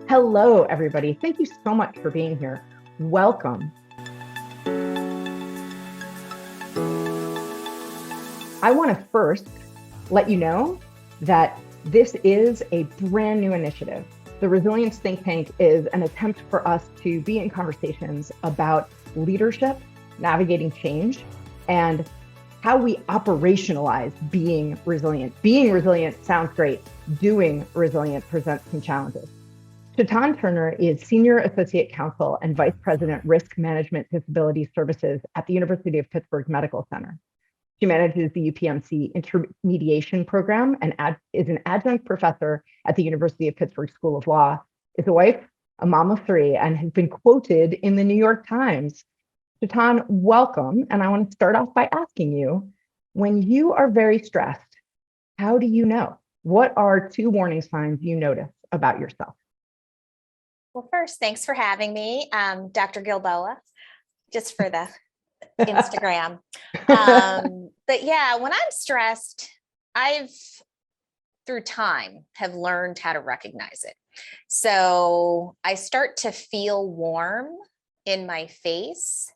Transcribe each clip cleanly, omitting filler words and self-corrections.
Hello, everybody. Thank you so much for being here. Welcome. I want to first let you know that this is a brand new initiative. The Resilience Think Tank is an attempt for us to be in conversations about leadership, navigating change, and how we operationalize being resilient. Being resilient sounds great. Doing resilient presents some challenges. Chaton Turner is Senior Associate Counsel and Vice President, Risk Management Disabilities Services at the University of Pittsburgh Medical Center. She manages the UPMC Intermediation Program and is an adjunct professor at the University of Pittsburgh School of Law, is a wife, a mom of three, and has been quoted in the New York Times. Chaton, welcome. And I want to start off by asking you, when you are very stressed, how do you know? What are two warning signs you notice about yourself? Well, first, thanks for having me, Dr. Gilboa, just for the Instagram. But yeah, when I'm stressed, through time, have learned how to recognize it. So I start to feel warm in my face,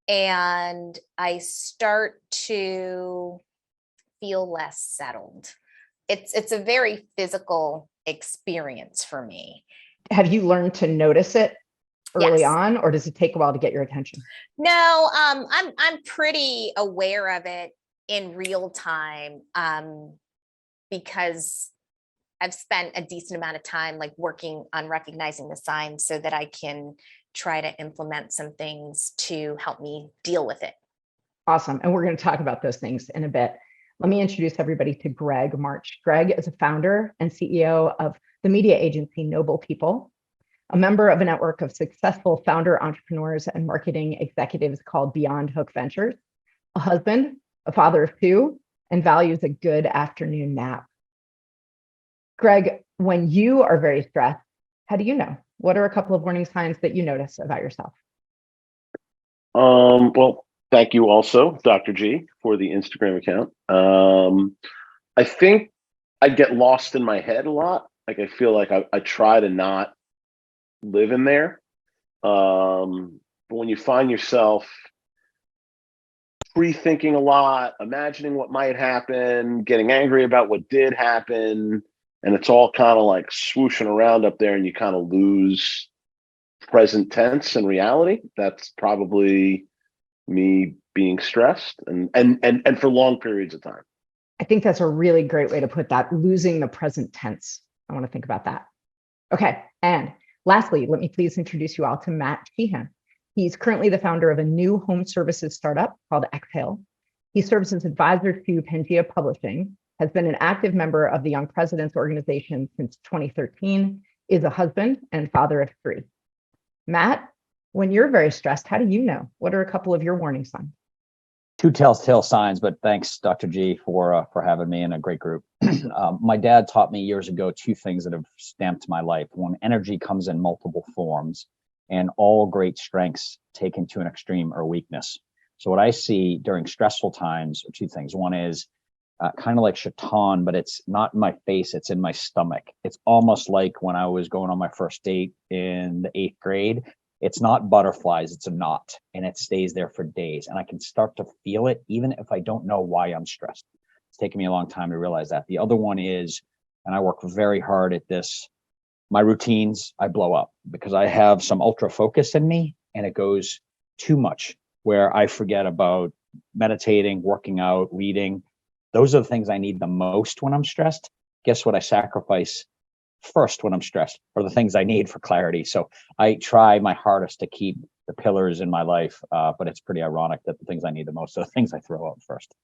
and I start to feel less settled. It's a very physical experience for me. Have you learned to notice it early Yes. on, or does it take a while to get your attention? No, I'm pretty aware of it in real time, because I've spent a decent amount of time working on recognizing the signs so that I can try to implement some things to help me deal with it. Awesome. And we're going to talk about those things in a bit. Let me introduce everybody to Greg March. Greg is a founder and CEO of the media agency Noble People, a member of a network of successful founder entrepreneurs and marketing executives called Beyond Hook Ventures, a husband, a father of two, and values a good afternoon nap. Greg, when you are very stressed, how do you know? What are a couple of warning signs that you notice about yourself? Well, thank you also, Dr. G, for the Instagram account. I think I get lost in my head a lot. I feel like I try to not live in there. But when you find yourself rethinking a lot, imagining what might happen, getting angry about what did happen, and it's all kind of like swooshing around up there, and you kind of lose present tense and reality. That's probably me being stressed and for long periods of time. I think that's a really great way to put that, losing the present tense. I want to think about that. Okay, and lastly, let me please introduce you all to Matt Sheehan. He's currently the founder of a new home services startup called Exhale. He serves as advisor to Pangea Publishing, has been an active member of the Young Presidents Organization since 2013, is a husband and father of three. Matt, when you're very stressed, how do you know? What are a couple of your warning signs? Two telltale signs, but thanks, Dr. G, for having me in a great group. My dad taught me years ago two things that have stamped my life. One, energy comes in multiple forms, and all great strengths taken to an extreme are weakness. So what I see during stressful times are two things. One is kind of like Chaton, but it's not in my face, it's in my stomach. It's almost like when I was going on my first date in the 8th grade. It's not butterflies, it's a knot, and it stays there for days. And I can start to feel it even if I don't know why I'm stressed. It's taken me a long time to realize that. The other one is, and I work very hard at this, my routines, I blow up because I have some ultra focus in me, and it goes too much where I forget about meditating, working out, reading. Those are the things I need the most when I'm stressed. Guess what I sacrifice first when I'm stressed are the things I need for clarity. So I try my hardest to keep the pillars in my life, but it's pretty ironic that the things I need the most are the things I throw out first.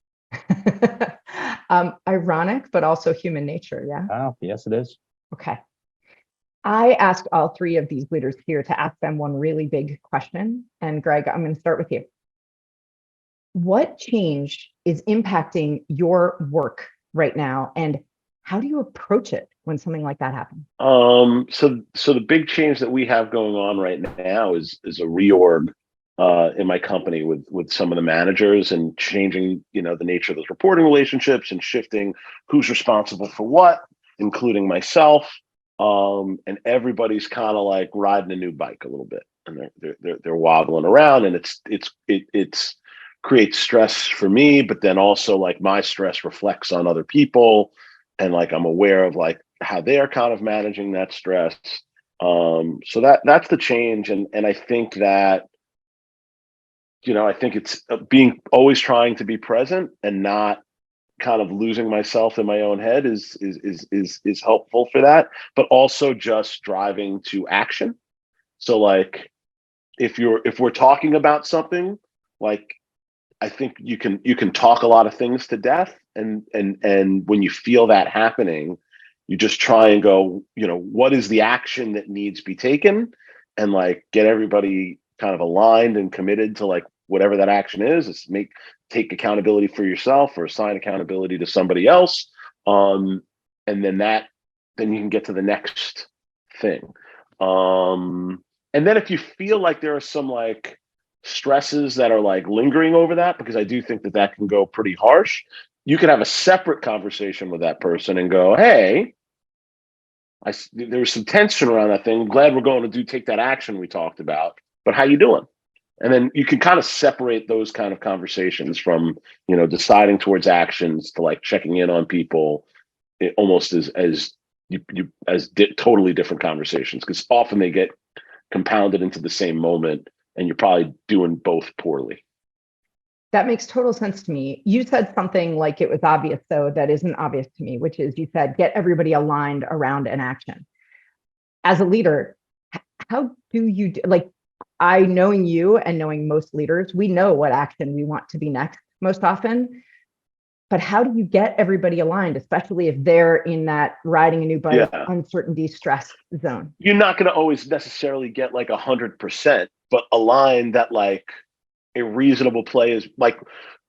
Ironic, but also human nature, yeah? Oh, yes, it is. Okay. I asked all three of these leaders here to ask them one really big question. And Greg, I'm going to start with you. What change is impacting your work right now, and how do you approach it when something like that happens? So the big change that we have going on right now is a reorg in my company with some of the managers, and changing, the nature of those reporting relationships and shifting who's responsible for what, including myself. and everybody's kind of like riding a new bike a little bit, and they're wobbling around, and it's creates stress for me, but then also like my stress reflects on other people, and like I'm aware of like how they're kind of managing that stress. So that's the change, and I think that, I think it's being always trying to be present and not kind of losing myself in my own head is helpful for that, but also just driving to action. So like if we're talking about something, like I think you can talk a lot of things to death, and when you feel that happening, you just try and go, what is the action that needs to be taken, and like get everybody kind of aligned and committed to like whatever that action is take accountability for yourself or assign accountability to somebody else. And then you can get to the next thing. And then if you feel like there are some like stresses that are like lingering over that, because I do think that can go pretty harsh, you can have a separate conversation with that person and go, hey, there was some tension around that thing. I'm glad we're going to take that action we talked about, but how you doing? And then you can kind of separate those kind of conversations from, deciding towards actions to like checking in on people, almost as totally different conversations, because often they get compounded into the same moment, and you're probably doing both poorly. That makes total sense to me. You said something like it was obvious, though, that isn't obvious to me, which is you said, get everybody aligned around an action. As a leader, how do you like, knowing you and knowing most leaders, we know what action we want to be next most often. But how do you get everybody aligned, especially if they're in that riding a new bike, uncertainty, stress zone? You're not going to always necessarily get like 100%, but align that like a reasonable play is like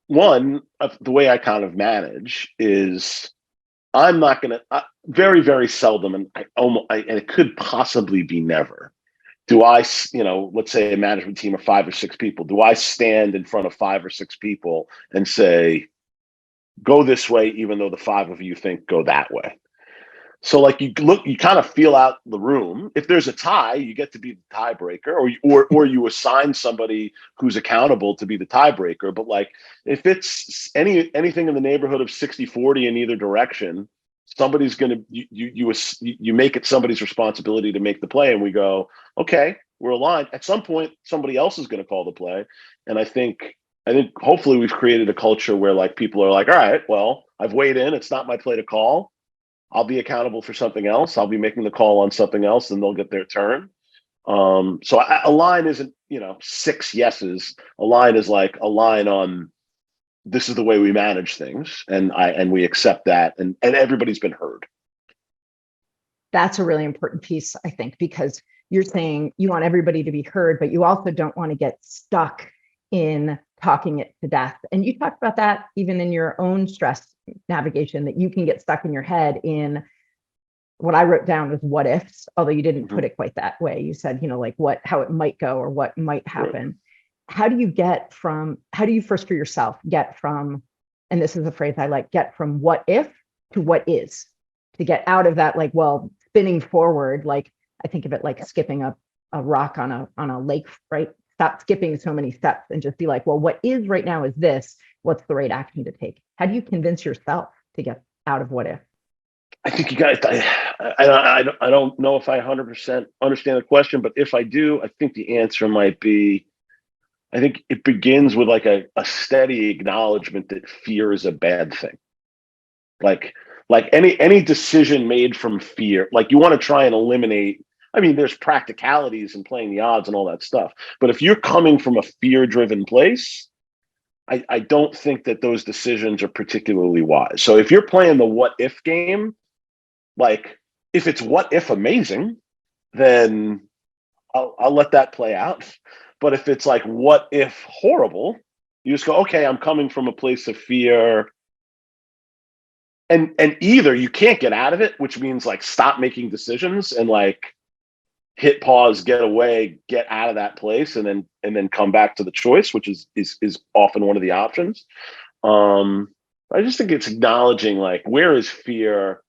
one of the way I kind of manage is I'm not going to very, very seldom. And and it could possibly be never. Do I, let's say a management team of 5 or 6 people, do I stand in front of 5 or 6 people and say, go this way, even though the 5 of you think go that way? So like you kind of feel out the room. If there's a tie, you get to be the tiebreaker, or you assign somebody who's accountable to be the tiebreaker. But like if it's anything in the neighborhood of 60-40 in either direction, somebody's going to you make it somebody's responsibility to make the play, and we go, okay, we're aligned. At some point, somebody else is going to call the play, and I think hopefully we've created a culture where like people are like, all right, well, I've weighed in. It's not my play to call. I'll be accountable for something else. I'll be making the call on something else, and they'll get their turn. So a line isn't 6 yeses. A line is like a line on, this is the way we manage things, and we accept that, and everybody's been heard. That's a really important piece, I think, because you're saying you want everybody to be heard, but you also don't want to get stuck in talking it to death. And you talked about that even in your own stress navigation, that you can get stuck in your head in what I wrote down as what ifs, although you didn't put it quite that way. You said, like how it might go or what might happen. Right. How do you first for yourself get from, and this is a phrase I like, get from what if to what is, to get out of that, like, well, spinning forward, like I think of it like skipping a rock on a lake, right? Stop skipping so many steps and just be like, well, what is right now is this. What's the right action to take? How do you convince yourself to get out of what if? I think you guys, I don't know if I 100% understand the question, but if I do, I think the answer might be, I think it begins with like a steady acknowledgement that fear is a bad thing. Like any decision made from fear, like you want to try and eliminate. I mean, there's practicalities in playing the odds and all that stuff. But if you're coming from a fear-driven place, I don't think that those decisions are particularly wise. So if you're playing the what if game, like if it's what if amazing, then I'll let that play out. But if it's like what if horrible, you just go, okay, I'm coming from a place of fear. And either you can't get out of it, which means like stop making decisions and like hit pause, get away, get out of that place, and then come back to the choice, which is often one of the options. I just think it's acknowledging like, where is fear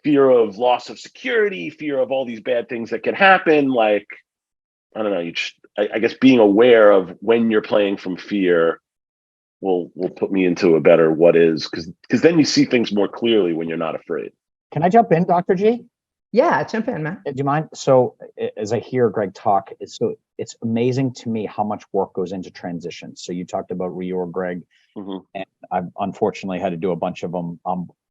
fear of loss of security, fear of all these bad things that can happen. Like, I don't know, I guess being aware of when you're playing from fear will put me into a better what is, because then you see things more clearly when you're not afraid. Can I jump in, Dr. G? Yeah, jump in, Matt. Do you mind? So as I hear Greg talk, it's amazing to me how much work goes into transitions. So you talked about reorg, Greg, and I've unfortunately had to do a bunch of them.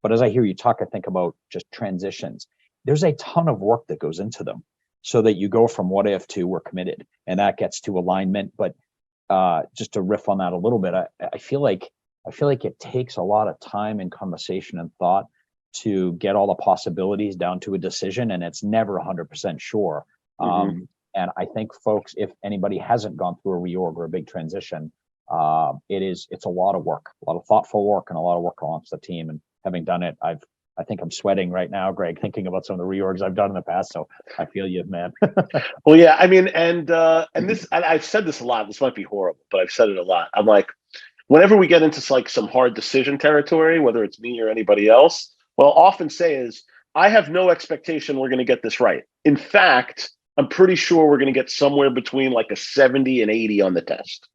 But as I hear you talk, I think about just transitions. There's a ton of work that goes into them so that you go from what if to we're committed, and that gets to alignment. But just to riff on that a little bit, I feel like it takes a lot of time and conversation and thought to get all the possibilities down to a decision, and it's never 100% sure. And I think folks, if anybody hasn't gone through a reorg or a big transition, it's a lot of work, a lot of thoughtful work, and a lot of work amongst the team. And having done it, I think I'm sweating right now, Greg, thinking about some of the reorgs I've done in the past. So I feel you, man. Well, yeah, I mean, and this, I've said this a lot. This might be horrible, but I've said it a lot. I'm like, whenever we get into like some hard decision territory, whether it's me or anybody else, what I'll often say is, I have no expectation we're going to get this right. In fact, I'm pretty sure we're going to get somewhere between like a 70 and 80 on the test.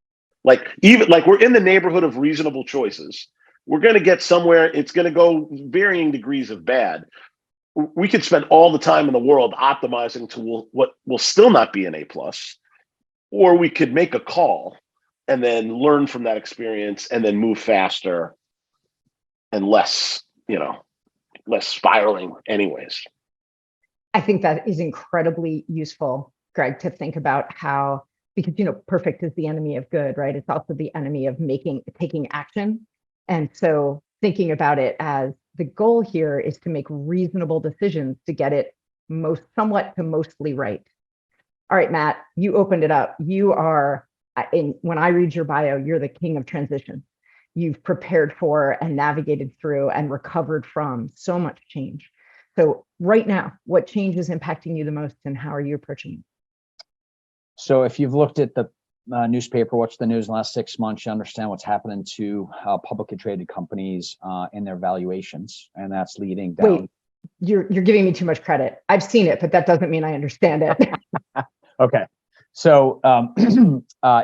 Like, even like we're in the neighborhood of reasonable choices. We're going to get somewhere. It's going to go varying degrees of bad. We could spend all the time in the world optimizing to what will still not be an A+, or we could make a call and then learn from that experience and then move faster and less spiraling anyways. I think that is incredibly useful, Greg, to think about how, because, perfect is the enemy of good, right? It's also the enemy of taking action. And so thinking about it as the goal here is to make reasonable decisions to get it somewhat to mostly right. All right, Matt, you opened it up. You are, when I read your bio, you're the king of transition. You've prepared for and navigated through and recovered from so much change. So right now, what change is impacting you the most, and how are you approaching it? So if you've looked at the newspaper, watched the news in the last 6 months, you understand what's happening to publicly traded companies in their valuations, and that's leading down. Wait, you're giving me too much credit. I've seen it, but that doesn't mean I understand it. Okay. So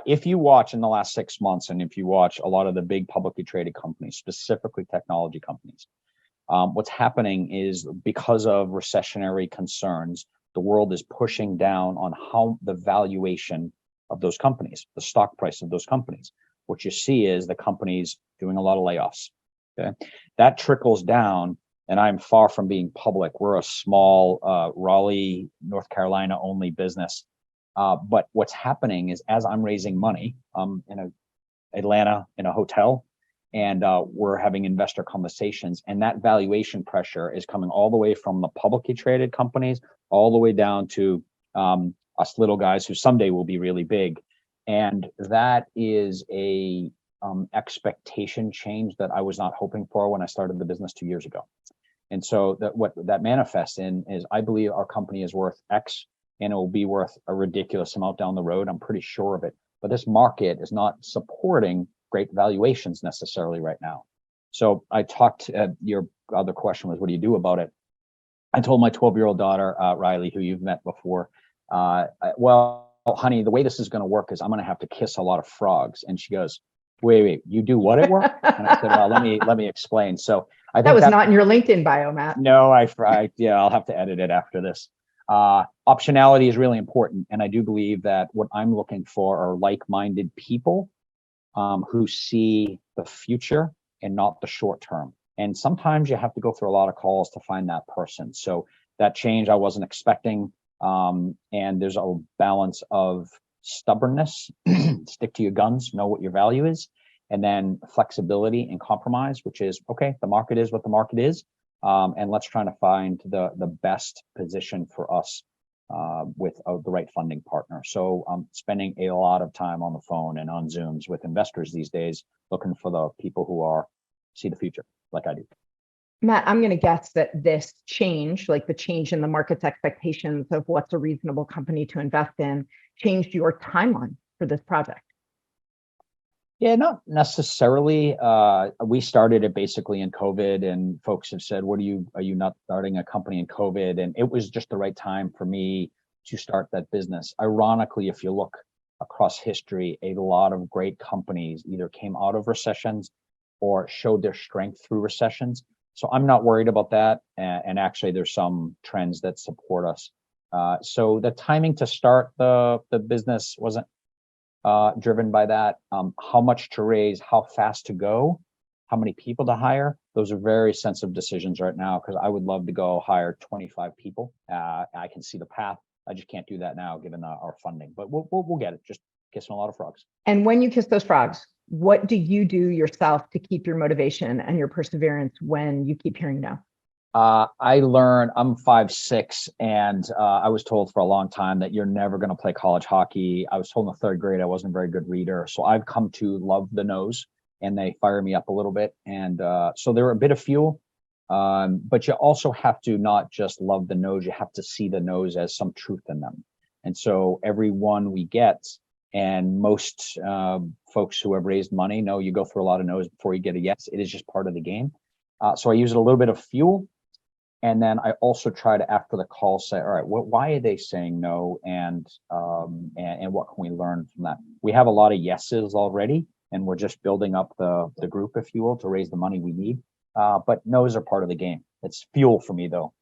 if you watch in the last 6 months, and if you watch a lot of the big publicly traded companies, specifically technology companies, what's happening is, because of recessionary concerns, the world is pushing down on how the valuation of those companies, the stock price of those companies. What you see is the companies doing a lot of layoffs. Okay, that trickles down, and I'm far from being public. We're a small Raleigh, North Carolina only business. But what's happening is, as I'm raising money in Atlanta in a hotel, and we're having investor conversations, and that valuation pressure is coming all the way from the publicly traded companies all the way down to us little guys who someday will be really big. And that is a expectation change that I was not hoping for when I started the business 2 years ago. And so what that manifests in is, I believe our company is worth X, and it will be worth a ridiculous amount down the road. I'm pretty sure of it. But this market is not supporting great valuations necessarily right now. So I talked, your other question was, what do you do about it? I told my 12-year-old daughter, Riley, who you've met before, well, honey, the way this is going to work is I'm going to have to kiss a lot of frogs. And she goes, wait, you do what at work? And I said, well, let me explain. So I think that was not in your LinkedIn bio, Matt. No, yeah, I'll have to edit it after this. Optionality is really important. And I do believe that what I'm looking for are like-minded people who see the future and not the short term. And sometimes you have to go through a lot of calls to find that person. So that change I wasn't expecting. And there's a balance of stubbornness, stick to your guns, know what your value is, and then flexibility and compromise, which is, okay, the market is what the market is. And let's try to find the best position for us with the right funding partner. So I'm spending a lot of time on the phone and on Zooms with investors these days, looking for the people who see the future like I do. Matt, I'm going to guess that this change, like the change in the market's expectations of what's a reasonable company to invest in, changed your timeline for this project. Yeah, not necessarily. We started it basically in COVID, and folks have said, are you not starting a company in COVID? And it was just the right time for me to start that business. Ironically, if you look across history, a lot of great companies either came out of recessions or showed their strength through recessions. So I'm not worried about that. And actually, there's some trends that support us. So the timing to start the business wasn't driven by that. How much to raise, how fast to go, how many people to hire. Those are very sensitive decisions right now, because I would love to go hire 25 people. I can see the path. I just can't do that now given our funding, but we'll get it. Just kissing a lot of frogs. And when you kiss those frogs, what do you do yourself to keep your motivation and your perseverance when you keep hearing no? I learned, I'm 5'6", and I was told for a long time that you're never going to play college hockey. I was told in the third grade I wasn't a very good reader. So I've come to love the no's, and they fire me up a little bit. And so they're a bit of fuel. But you also have to not just love the no's, you have to see the no's as some truth in them. And so every one we get, and most folks who have raised money know you go through a lot of no's before you get a yes. It is just part of the game. So I use it a little bit of fuel. And then I also try to, after the call, say, all right, why are they saying no? And what can we learn from that? We have a lot of yeses already, and we're just building up the group, if you will, to raise the money we need. But no's are part of the game. It's fuel for me, though.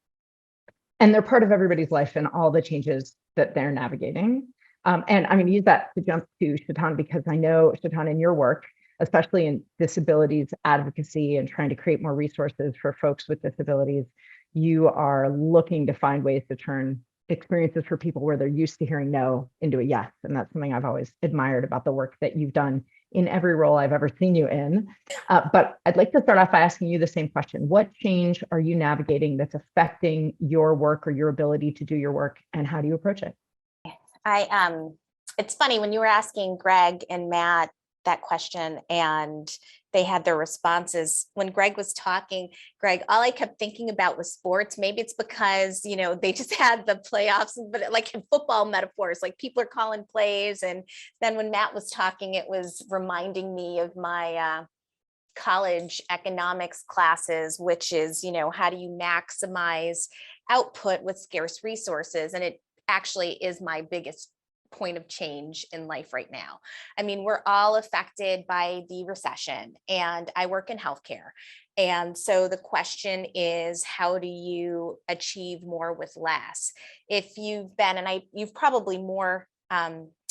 And they're part of everybody's life and all the changes that they're navigating. And I'm going to use that to jump to Chaton, because I know, Chaton, in your work, especially in disabilities advocacy and trying to create more resources for folks with disabilities, you are looking to find ways to turn experiences for people where they're used to hearing no into a yes. And that's something I've always admired about the work that you've done in every role I've ever seen you in. But I'd like to start off by asking you the same question. What change are you navigating that's affecting your work or your ability to do your work, and how do you approach it? It's funny when you were asking Greg and Matt that question and they had their responses. When Greg was talking, Greg, all I kept thinking about was sports. Maybe it's because, they just had the playoffs, but like in football metaphors, like people are calling plays. And then when Matt was talking, it was reminding me of my college economics classes, which is, how do you maximize output with scarce resources? And it actually is my biggest point of change in life right now. I mean, we're all affected by the recession, and I work in healthcare. And so the question is, how do you achieve more with less? If you've been, and you've probably more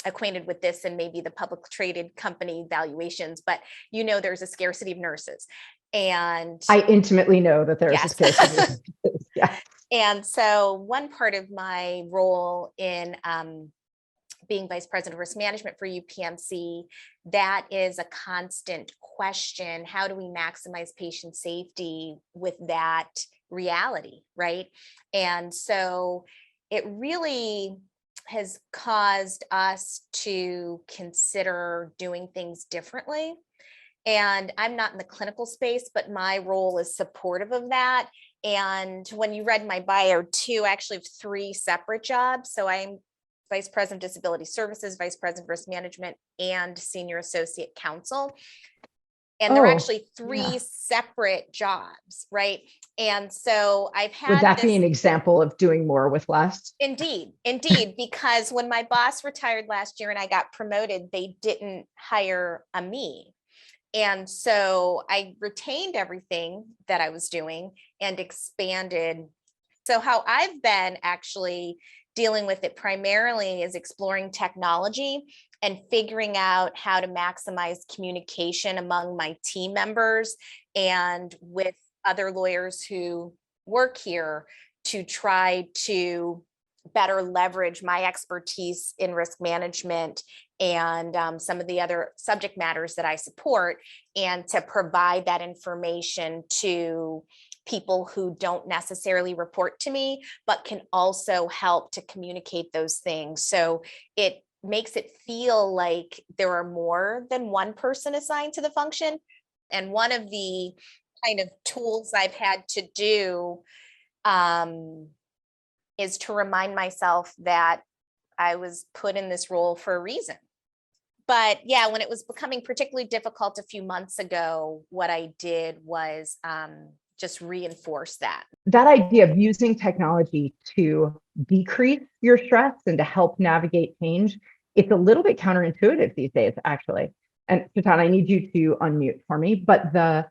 acquainted with this than maybe the public traded company valuations, but there's a scarcity of nurses. And I intimately know that there's a scarcity of nurses. Yeah. And so one part of my role in being Vice President of Risk Management for UPMC, that is a constant question. How do we maximize patient safety with that reality, right? And so it really has caused us to consider doing things differently. And I'm not in the clinical space, but my role is supportive of that. And when you read my bio too, I actually have 3 separate jobs. So I'm Vice President of Disabilities Services, Vice President of Risk Management, and Senior Associate Counsel. And they're actually 3 separate jobs, right? And so I've had— Would that be an example of doing more with less? Indeed, because when my boss retired last year and I got promoted, they didn't hire a me. And so I retained everything that I was doing and expanded. So how I've been actually dealing with it primarily is exploring technology and figuring out how to maximize communication among my team members and with other lawyers who work here to try to better leverage my expertise in risk management and some of the other subject matters that I support, and to provide that information to people who don't necessarily report to me, but can also help to communicate those things. So it makes it feel like there are more than one person assigned to the function. And one of the kind of tools I've had to do is to remind myself that I was put in this role for a reason. But yeah, when it was becoming particularly difficult a few months ago, what I did was just reinforce that. That idea of using technology to decrease your stress and to help navigate change, it's a little bit counterintuitive these days, actually. And Chaton, I need you to unmute for me, but the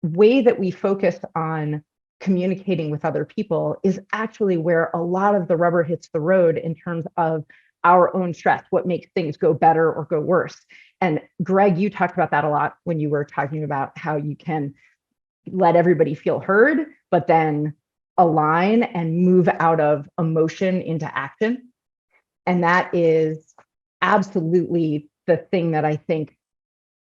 way that we focus on communicating with other people is actually where a lot of the rubber hits the road in terms of our own stress, what makes things go better or go worse. And Greg, you talked about that a lot when you were talking about how you can let everybody feel heard, but then align and move out of emotion into action. And that is absolutely the thing that I think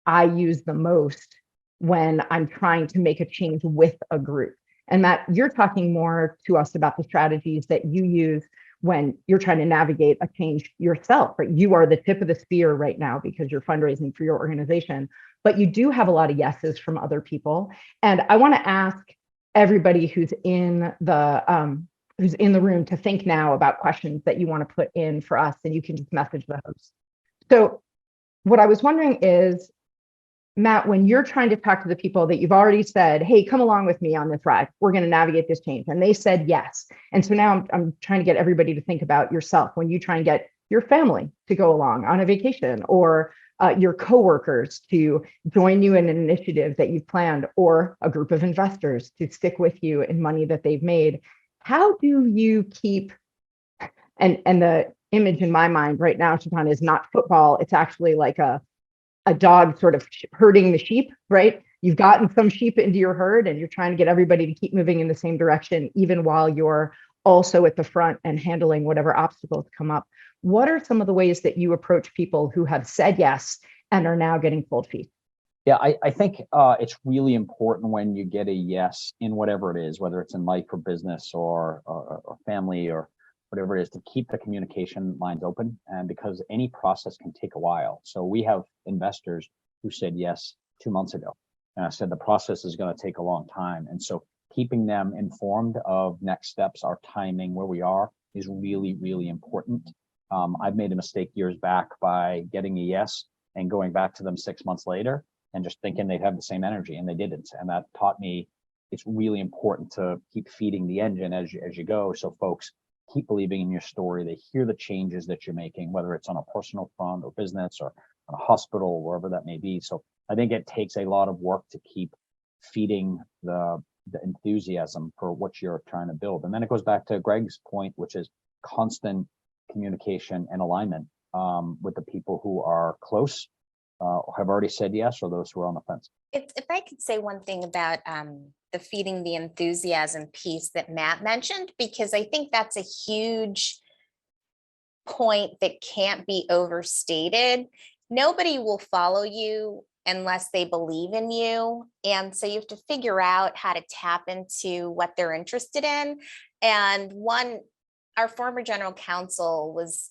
I use the most when I'm trying to make a change with a group. And Matt, you're talking more to us about the strategies that you use when you're trying to navigate a change yourself, right? You are the tip of the spear right now because you're fundraising for your organization, but you do have a lot of yeses from other people. And I want to ask everybody who's in the room to think now about questions that you want to put in for us, and you can just message the host. So what I was wondering is, Matt, when you're trying to talk to the people that you've already said, hey, come along with me on this ride, we're going to navigate this change. And they said yes. And so now I'm trying to get everybody to think about yourself when you try and get your family to go along on a vacation, or your coworkers to join you in an initiative that you've planned, or a group of investors to stick with you in money that they've made. How do you keep, and the image in my mind right now, Chaton, is not football. It's actually like a dog sort of herding the sheep, right? You've gotten some sheep into your herd and you're trying to get everybody to keep moving in the same direction, even while you're also at the front and handling whatever obstacles come up. What are some of the ways that you approach people who have said yes and are now getting cold feet? Yeah, I think it's really important when you get a yes in whatever it is, whether it's in life or business or family or whatever it is, to keep the communication lines open, and because any process can take a while. So we have investors who said yes 2 months ago, and I said the process is going to take a long time. And so keeping them informed of next steps, our timing, where we are, is really, really important. I've made a mistake years back by getting a yes and going back to them 6 months later and just thinking they'd have the same energy, and they didn't. And that taught me it's really important to keep feeding the engine as you go, so folks keep believing in your story. They hear the changes that you're making, whether it's on a personal front or business or on a hospital, wherever that may be. So I think it takes a lot of work to keep feeding the enthusiasm for what you're trying to build. And then it goes back to Greg's point, which is constant communication and alignment with the people who are close, have already said yes, or those who are on the fence. If I could say one thing about the feeding the enthusiasm piece that Matt mentioned, because I think that's a huge point that can't be overstated. Nobody will follow you unless they believe in you. And so you have to figure out how to tap into what they're interested in. And our former general counsel was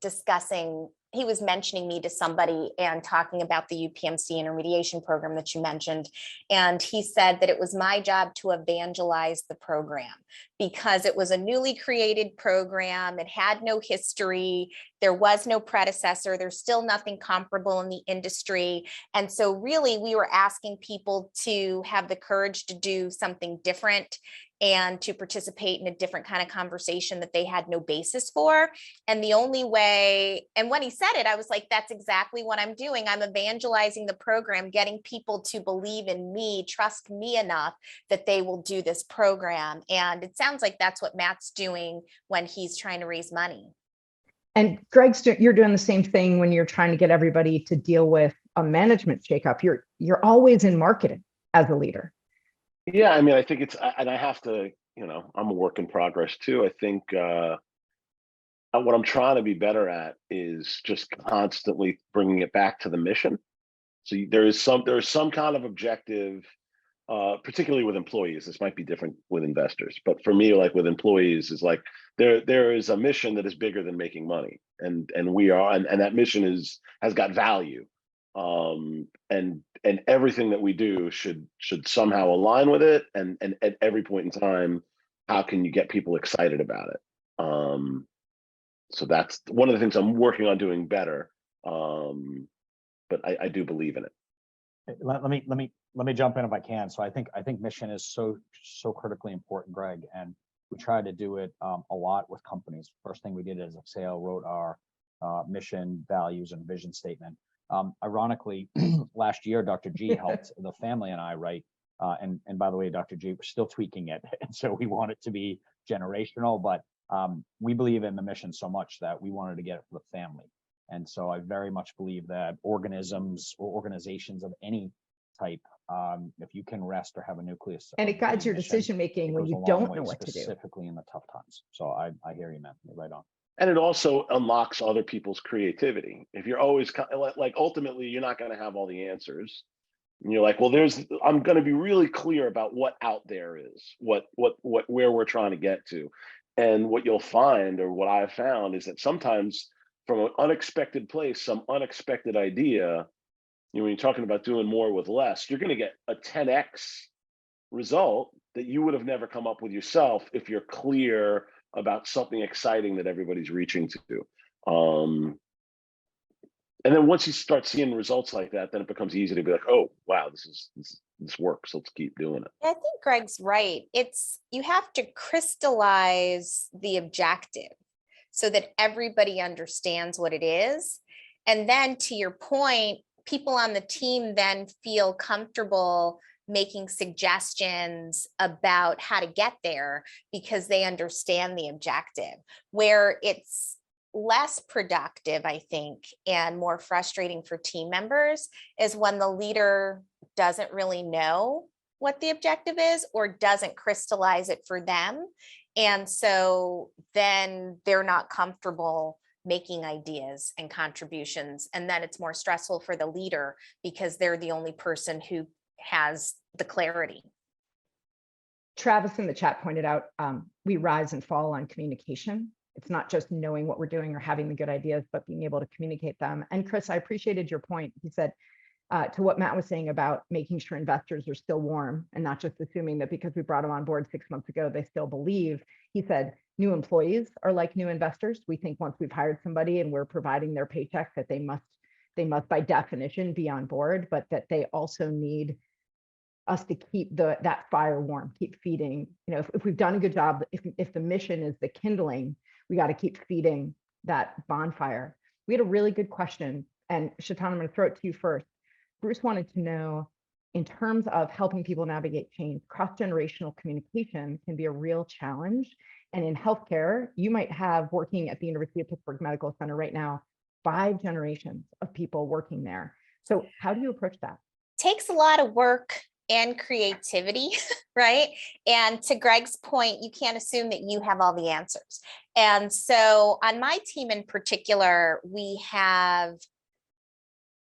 discussing, he was mentioning me to somebody and talking about the UPMC Intermediation Program that you mentioned. And he said that it was my job to evangelize the program because it was a newly created program. It had no history. There was no predecessor. There's still nothing comparable in the industry. And so really we were asking people to have the courage to do something different and to participate in a different kind of conversation that they had no basis for. And the only way, and when he said it, I was like, that's exactly what I'm doing. I'm evangelizing the program, getting people to believe in me, trust me enough that they will do this program. And it sounds like that's what Matt's doing when he's trying to raise money. And Greg, you're doing the same thing when you're trying to get everybody to deal with a management shakeup. You're always in marketing as a leader. Yeah, I mean, I think it's, and I have to, I'm a work in progress too. I think what I'm trying to be better at is just constantly bringing it back to the mission. So there is some kind of objective, particularly with employees. This might be different with investors, but for me, like with employees, is like there is a mission that is bigger than making money, and we are, and that mission has got value. And everything that we do should somehow align with it. And at every point in time, how can you get people excited about it? So that's one of the things I'm working on doing better. but I do believe in it. Let me jump in if I can. So I think mission is so critically important, Greg, and we try to do it a lot with companies. First thing we did is Exhale wrote our mission, values, and vision statement. Ironically, last year, Dr. G helped the family and I write. And by the way, Dr. G, we're still tweaking it, and so we want it to be generational. But we believe in the mission so much that we wanted to get it for the family. And so I very much believe that organisms or organizations of any type, if you can rest or have a nucleus, and it guides your decision making when you don't know what to do, specifically in the tough times. So I hear you, man. You're right on. And it also unlocks other people's creativity. If you're always like, ultimately, you're not going to have all the answers. And you're like, well, I'm going to be really clear about what out there is, where we're trying to get to. And what you'll find, or what I've found, is that sometimes from an unexpected place, some unexpected idea, when you're talking about doing more with less, you're going to get a 10x result that you would have never come up with yourself if you're clear about something exciting that everybody's reaching to. And then once you start seeing results like that, then it becomes easy to be like, oh, wow, this works. Let's keep doing it. I think Greg's right. You have to crystallize the objective so that everybody understands what it is. And then, to your point, people on the team then feel comfortable making suggestions about how to get there because they understand the objective. Where it's less productive, I think, and more frustrating for team members is when the leader doesn't really know what the objective is or doesn't crystallize it for them. And so then they're not comfortable making ideas and contributions. And then it's more stressful for the leader because they're the only person who has the clarity. Travis in the chat pointed out, we rise and fall on communication. It's not just knowing what we're doing or having the good ideas, but being able to communicate them. And Chris, I appreciated your point. He said, to what Matt was saying about making sure investors are still warm and not just assuming that because we brought them on board 6 months ago, they still believe. He said, new employees are like new investors. We think once we've hired somebody and we're providing their paycheck that they must by definition be on board, but that they also need us to keep that fire warm, keep feeding. If we've done a good job, if the mission is the kindling, we got to keep feeding that bonfire. We had a really good question, and Chaton, I'm going to throw it to you first. Bruce wanted to know, in terms of helping people navigate change, cross-generational communication can be a real challenge. And in healthcare, you might have, working at the University of Pittsburgh Medical Center right now, 5 generations of people working there. So how do you approach that? Takes a lot of work and creativity, right? And to Greg's point, you can't assume that you have all the answers. And so on my team in particular, we have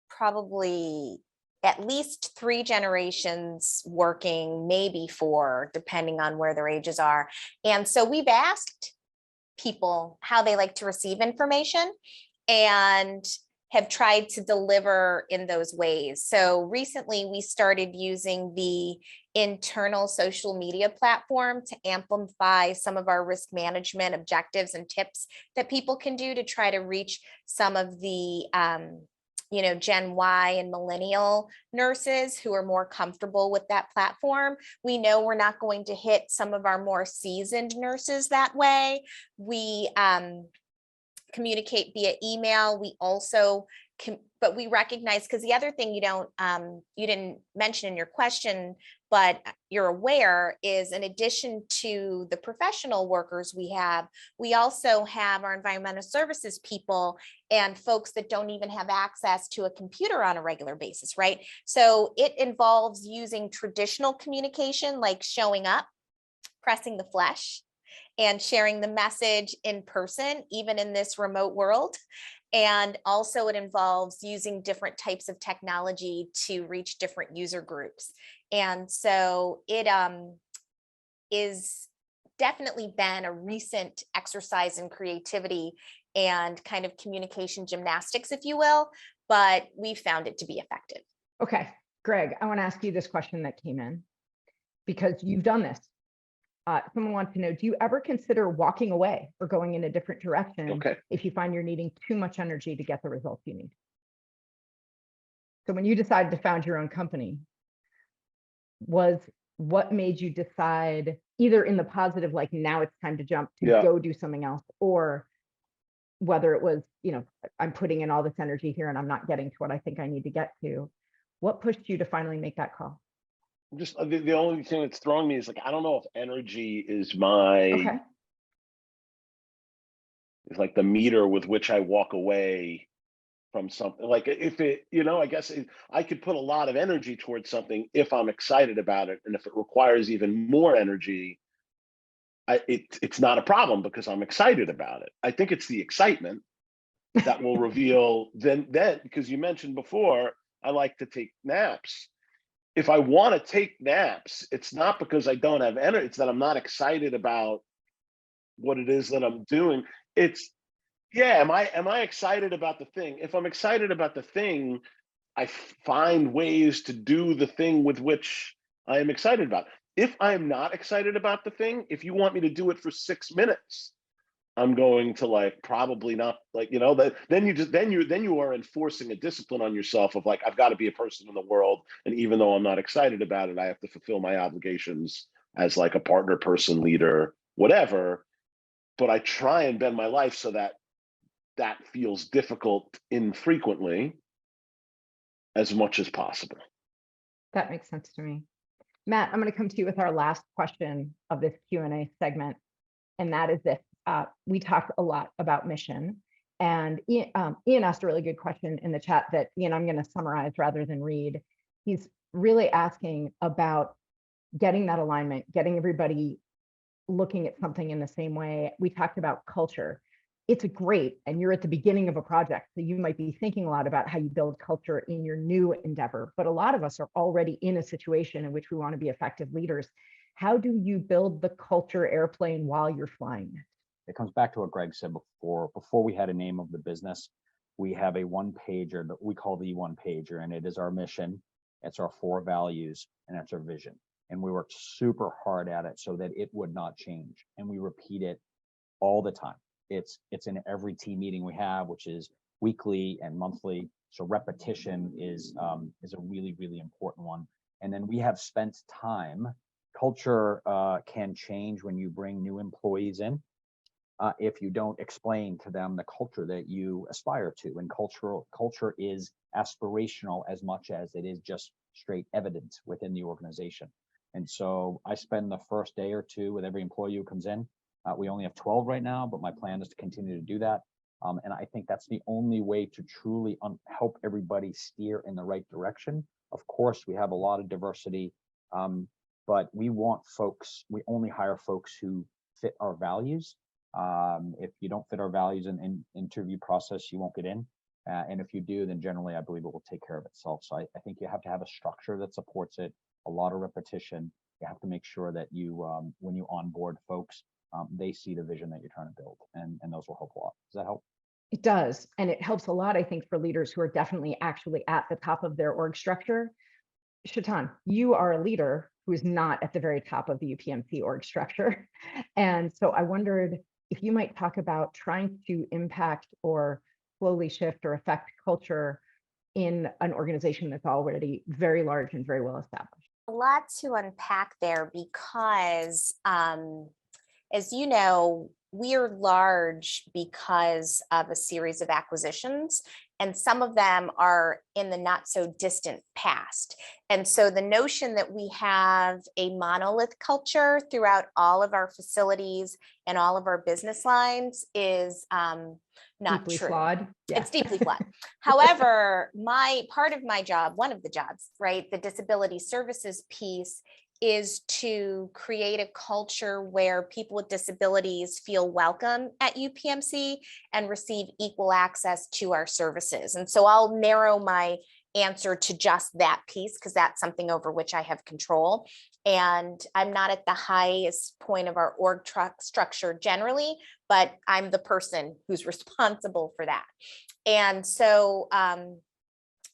probably at least 3 generations working, maybe 4, depending on where their ages are. And so we've asked people how they like to receive information and have tried to deliver in those ways. So recently we started using the internal social media platform to amplify some of our risk management objectives and tips that people can do to try to reach some of the Gen Y and millennial nurses who are more comfortable with that platform. We know we're not going to hit some of our more seasoned nurses that way. We communicate via email. We also but we recognize, because the other thing you didn't mention in your question, but you're aware, is in addition to the professional workers we also have our environmental services people and folks that don't even have access to a computer on a regular basis, right? So it involves using traditional communication, like showing up, pressing the flesh, and sharing the message in person, even in this remote world. And also it involves using different types of technology to reach different user groups. And so it is definitely been a recent exercise in creativity and kind of communication gymnastics, if you will, but we found it to be effective. Okay, Greg, I want to ask you this question that came in because you've done this. Someone wants to know, do you ever consider walking away or going in a different direction if you find you're needing too much energy to get the results you need? So when you decided to found your own company, was what made you decide, either in the positive, like now it's time to jump to Yeah. go do something else, or whether it was, I'm putting in all this energy here and I'm not getting to what I think I need to get to. What pushed you to finally make that call? Just the only thing that's throwing me is like, I don't know if energy is my, Okay. is like the meter with which I walk away from something. Like if it, I guess I could put a lot of energy towards something if I'm excited about it. And if it requires even more energy, it's not a problem because I'm excited about it. I think it's the excitement that will reveal then, because you mentioned before, I like to take naps. If I want to take naps, it's not because I don't have energy, it's that I'm not excited about what it is that I'm doing. It's, yeah, am I excited about the thing? If I'm excited about the thing, I find ways to do the thing with which I am excited about. If I'm not excited about the thing, if you want me to do it for 6 minutes, I'm going to like probably not, like, that then you are enforcing a discipline on yourself of like, I've got to be a person in the world. And even though I'm not excited about it, I have to fulfill my obligations as like a partner, person, leader, whatever. But I try and bend my life so that feels difficult infrequently as much as possible. That makes sense to me. Matt, I'm going to come to you with our last question of this Q&A segment. And that is this. We talked a lot about mission. And Ian asked a really good question in the chat that, Ian, I'm going to summarize rather than read. He's really asking about getting that alignment, getting everybody looking at something in the same way. We talked about culture. It's great, and you're at the beginning of a project, so you might be thinking a lot about how you build culture in your new endeavor, but a lot of us are already in a situation in which we want to be effective leaders. How do you build the culture airplane while you're flying? It comes back to what Greg said before. Before we had a name of the business, we have a one-pager that we call the one-pager, and it is our mission, it's our 4 values, and it's our vision. And we worked super hard at it so that it would not change. And we repeat it all the time. It's in every team meeting we have, which is weekly and monthly. So repetition is a really, really important one. And then we have spent time. Culture can change when you bring new employees in. If you don't explain to them the culture that you aspire to, and culture is aspirational as much as it is just straight evidence within the organization. And so I spend the first day or two with every employee who comes in. We only have 12 right now, but my plan is to continue to do that. And I think that's the only way to truly help everybody steer in the right direction. Of course, we have a lot of diversity, but we only hire folks who fit our values. If you don't fit our values in interview process, you won't get in. And if you do, then generally, I believe it will take care of itself. So I think you have to have a structure that supports it, a lot of repetition. You have to make sure that you, when you onboard folks, they see the vision that you're trying to build, and those will help a lot. Does that help? It does. And it helps a lot, I think, for leaders who are definitely actually at the top of their org structure. Chaton, you are a leader who is not at the very top of the UPMC org structure. And so I wondered if you might talk about trying to impact or slowly shift or affect culture in an organization that's already very large and very well established. A lot to unpack there because, as you know, we're large because of a series of acquisitions, and some of them are in the not so distant past. And so the notion that we have a monolith culture throughout all of our facilities and all of our business lines is not Deeply true. flawed. Yeah. It's deeply flawed. However, part of my job, one of the jobs, right, the disability services piece, is to create a culture where people with disabilities feel welcome at UPMC and receive equal access to our services. And so I'll narrow my answer to just that piece because that's something over which I have control. And I'm not at the highest point of our org structure generally, but I'm the person who's responsible for that. And so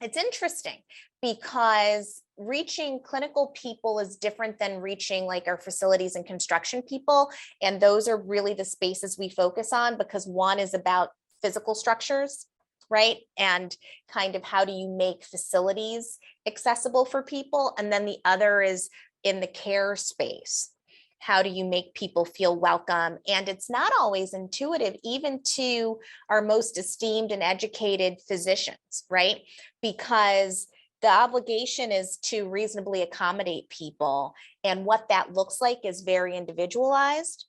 it's interesting because reaching clinical people is different than reaching like our facilities and construction people. And those are really the spaces we focus on because one is about physical structures right? And kind of how do you make facilities accessible for people? And then the other is in the care space. How do you make people feel welcome? And it's not always intuitive, even to our most esteemed and educated physicians, right? Because the obligation is to reasonably accommodate people. And what that looks like is very individualized.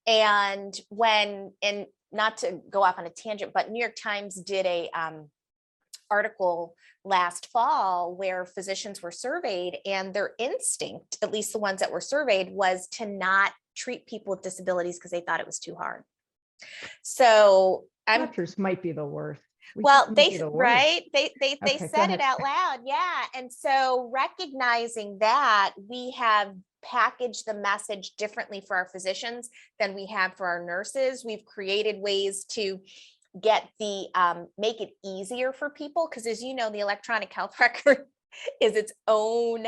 And not to go off on a tangent, but New York Times did a article last fall where physicians were surveyed, and their instinct, at least the ones that were surveyed, was to not treat people with disabilities because they thought it was too hard. So doctors might be the worst. Well, they Okay, said it out loud. Yeah. And so recognizing that, we have packaged the message differently for our physicians than we have for our nurses. We've created ways to get make it easier for people, because as you know, the electronic health record is its own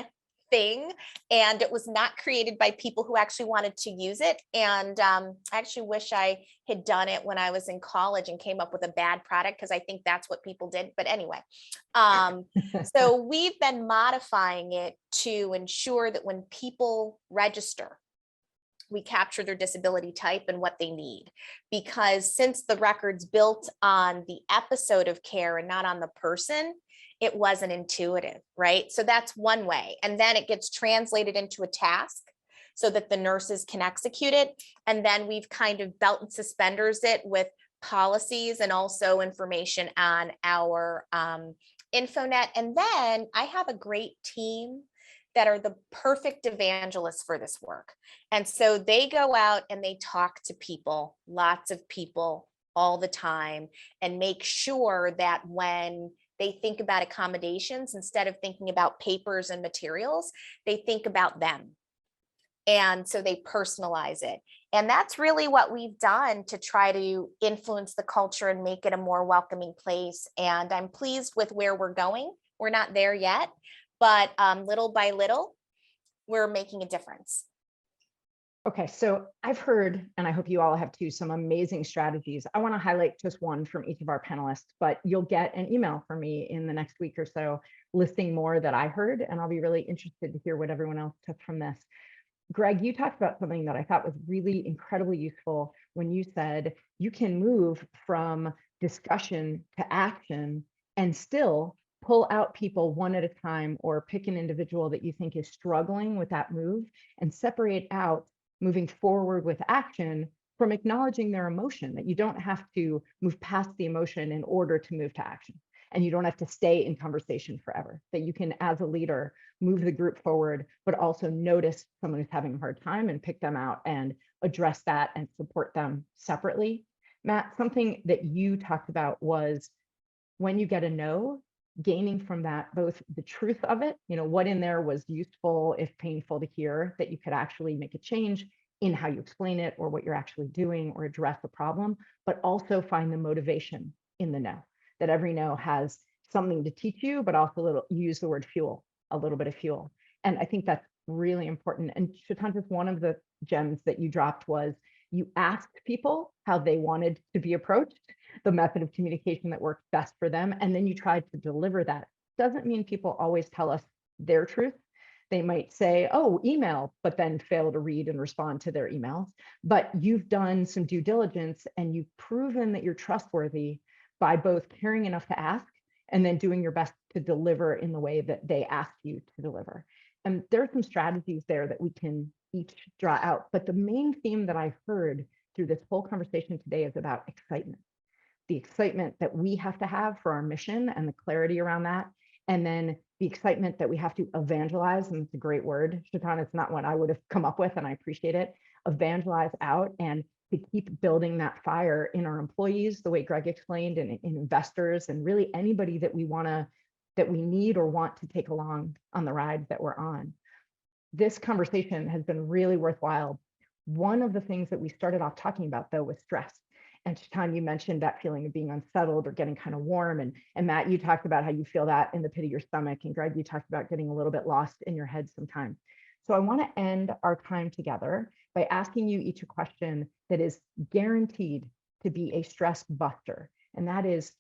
thing, and it was not created by people who actually wanted to use it. And I actually wish I had done it when I was in college and came up with a bad product, because I think that's what people did. But anyway, so we've been modifying it to ensure that when people register, we capture their disability type and what they need. Because since the record's built on the episode of care and not on the person, it wasn't intuitive, right? So that's one way. And then it gets translated into a task so that the nurses can execute it. And then we've kind of belt and suspenders it with policies and also information on our Infonet. And then I have a great team that are the perfect evangelists for this work. And so they go out and they talk to people, lots of people all the time, and make sure that when they think about accommodations, instead of thinking about papers and materials, they think about them. And so they personalize it. And that's really what we've done to try to influence the culture and make it a more welcoming place. And I'm pleased with where we're going. We're not there yet, but little by little, we're making a difference. Okay, so I've heard, and I hope you all have too, some amazing strategies. I want to highlight just one from each of our panelists, but you'll get an email from me in the next week or so listing more that I heard, and I'll be really interested to hear what everyone else took from this. Greg, you talked about something that I thought was really incredibly useful when you said you can move from discussion to action and still pull out people one at a time, or pick an individual that you think is struggling with that move and separate out moving forward with action from acknowledging their emotion, that you don't have to move past the emotion in order to move to action. And you don't have to stay in conversation forever, that you can, as a leader, move the group forward, but also notice someone who's having a hard time and pick them out and address that and support them separately. Matt, something that you talked about was when you get a no, gaining from that both the truth of it, what in there was useful, if painful to hear, that you could actually make a change in how you explain it or what you're actually doing or address the problem, but also find the motivation in the no, that every no has something to teach you, but also use the word fuel, a little bit of fuel. And I think that's really important. And Chaton, just one of the gems that you dropped was you asked people how they wanted to be approached, the method of communication that worked best for them, and then you tried to deliver that. Doesn't mean people always tell us their truth. They might say, oh, email, but then fail to read and respond to their emails. But you've done some due diligence and you've proven that you're trustworthy by both caring enough to ask and then doing your best to deliver in the way that they asked you to deliver. And there are some strategies there that we can each draw out. But the main theme that I heard through this whole conversation today is about excitement. The excitement that we have to have for our mission and the clarity around that. And then the excitement that we have to evangelize, and it's a great word, Chaton, it's not one I would have come up with, and I appreciate it, evangelize out and to keep building that fire in our employees, the way Greg explained, and in investors, and really anybody that we need or want to take along on the ride that we're on. This conversation has been really worthwhile. One of the things that we started off talking about, though, was stress. And Chaton, you mentioned that feeling of being unsettled or getting kind of warm. And Matt, you talked about how you feel that in the pit of your stomach. And Greg, you talked about getting a little bit lost in your head sometimes. So I want to end our time together by asking you each a question that is guaranteed to be a stress buster. And that is,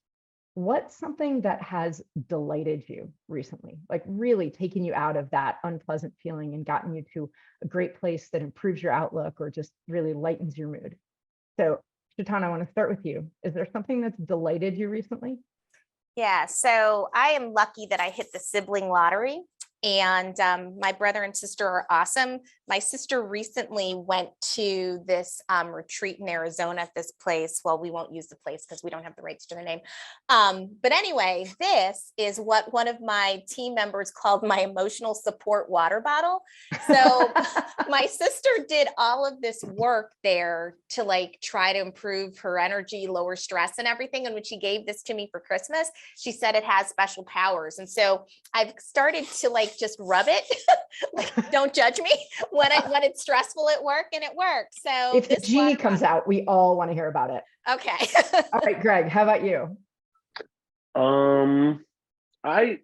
what's something that has delighted you recently, like really taken you out of that unpleasant feeling and gotten you to a great place that improves your outlook or just really lightens your mood? So, Chaton, I want to start with you. Is there something that's delighted you recently? Yeah, so I am lucky that I hit the sibling lottery, and my brother and sister are awesome. My sister recently went to this retreat in Arizona at this place. Well, we won't use the place because we don't have the rights to the name. But anyway, this is what one of my team members called my emotional support water bottle. So my sister did all of this work there to like try to improve her energy, lower stress and everything. And when she gave this to me for Christmas, she said it has special powers. And so I've started to like just rub it. Like, don't judge me when it's stressful at work, and it works. So if the genie comes out, we all want to hear about it. Okay. All right, Greg, how about you? I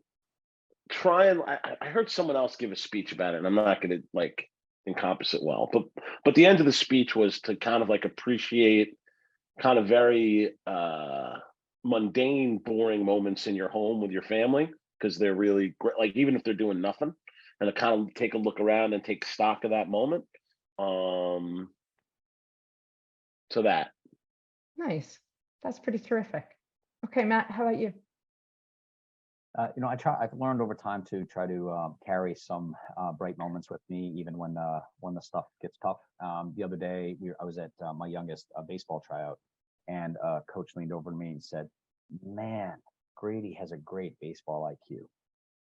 heard someone else give a speech about it, and I'm not going to like encompass it well, but the end of the speech was to kind of like appreciate kind of very mundane, boring moments in your home with your family, because they're really great. Like even if they're doing nothing, and to kind of take a look around and take stock of that moment. So that. Nice. That's pretty terrific. Okay, Matt, how about you? I've learned over time to try to carry some bright moments with me, even when the stuff gets tough. The other day, I was at my youngest baseball tryout, and coach leaned over to me and said, "Man, Grady has a great baseball IQ."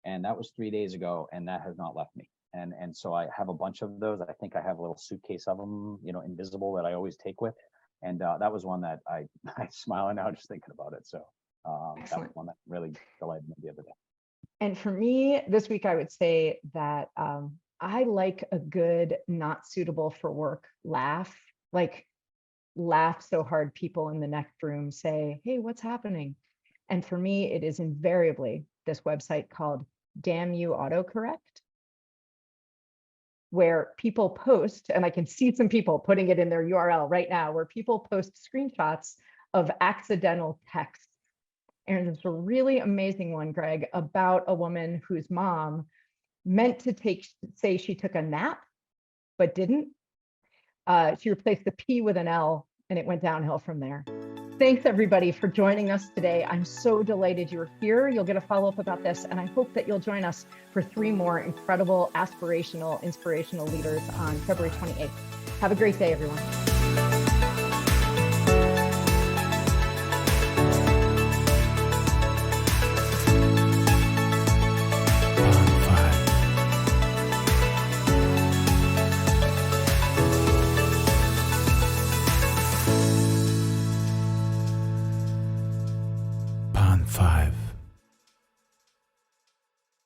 And that was 3 days ago, and that has not left me. And so I have a bunch of those. I think I have a little suitcase of them, invisible, that I always take with. And that was one that I'm smiling now just thinking about it. So that was one that really delighted me the other day. And for me this week, I would say that I like a good, not suitable for work laugh, like laugh so hard people in the next room say, "Hey, what's happening?" And for me, it is invariably this website called Damn You Autocorrect, where people post, and I can see some people putting it in their URL right now, where people post screenshots of accidental text. And there's a really amazing one, Greg, about a woman whose mom meant to say she took a nap, but didn't. She replaced the P with an L, and it went downhill from there. Thanks, everybody, for joining us today. I'm so delighted you're here. You'll get a follow-up about this, and I hope that you'll join us for 3 more incredible, aspirational, inspirational leaders on February 28th. Have a great day, everyone. Pond 5.